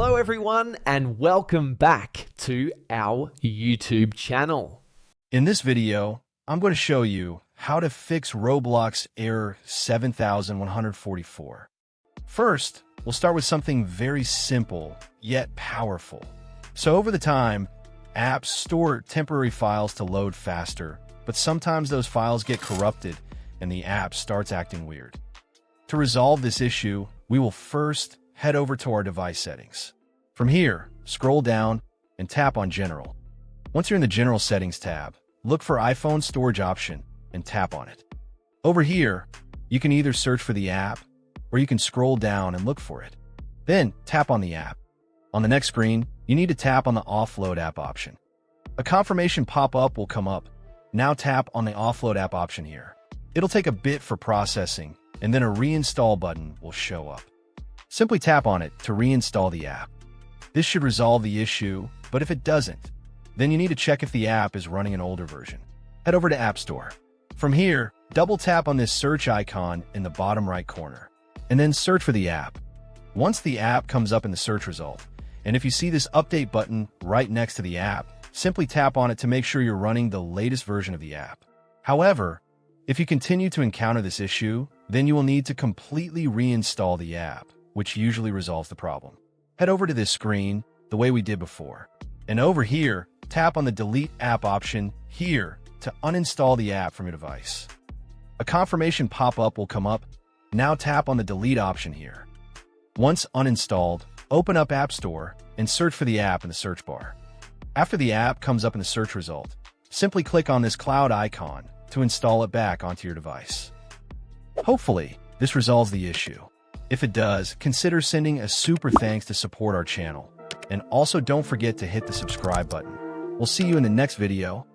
Hello everyone and welcome back to our YouTube channel. In this video, I'm going to show you how to fix Roblox error 7144. First, we'll start with something very simple yet powerful. So over the time, apps store temporary files to load faster, but sometimes those files get corrupted and the app starts acting weird. To resolve this issue, we will first head over to our device settings. From here, scroll down and tap on General. Once you're in the General Settings tab, look for iPhone Storage option and tap on it. Over here, you can either search for the app or you can scroll down and look for it. Then tap on the app. On the next screen, you need to tap on the Offload App option. A confirmation pop-up will come up. Now tap on the Offload App option here. It'll take a bit for processing, and then a reinstall button will show up. Simply tap on it to reinstall the app. This should resolve the issue, but if it doesn't, then you need to check if the app is running an older version. Head over to App Store. From here, double tap on this search icon in the bottom right corner, and then search for the app. Once the app comes up in the search result, and if you see this update button right next to the app, simply tap on it to make sure you're running the latest version of the app. However, if you continue to encounter this issue, then you will need to completely reinstall the app, which usually resolves the problem. Head over to this screen the way we did before. And over here, tap on the Delete App option here to uninstall the app from your device. A confirmation pop-up will come up. Now tap on the Delete option here. Once uninstalled, open up App Store and search for the app in the search bar. After the app comes up in the search result, simply click on this cloud icon to install it back onto your device. Hopefully, this resolves the issue. If it does, consider sending a super thanks to support our channel. And also don't forget to hit the subscribe button. We'll see you in the next video.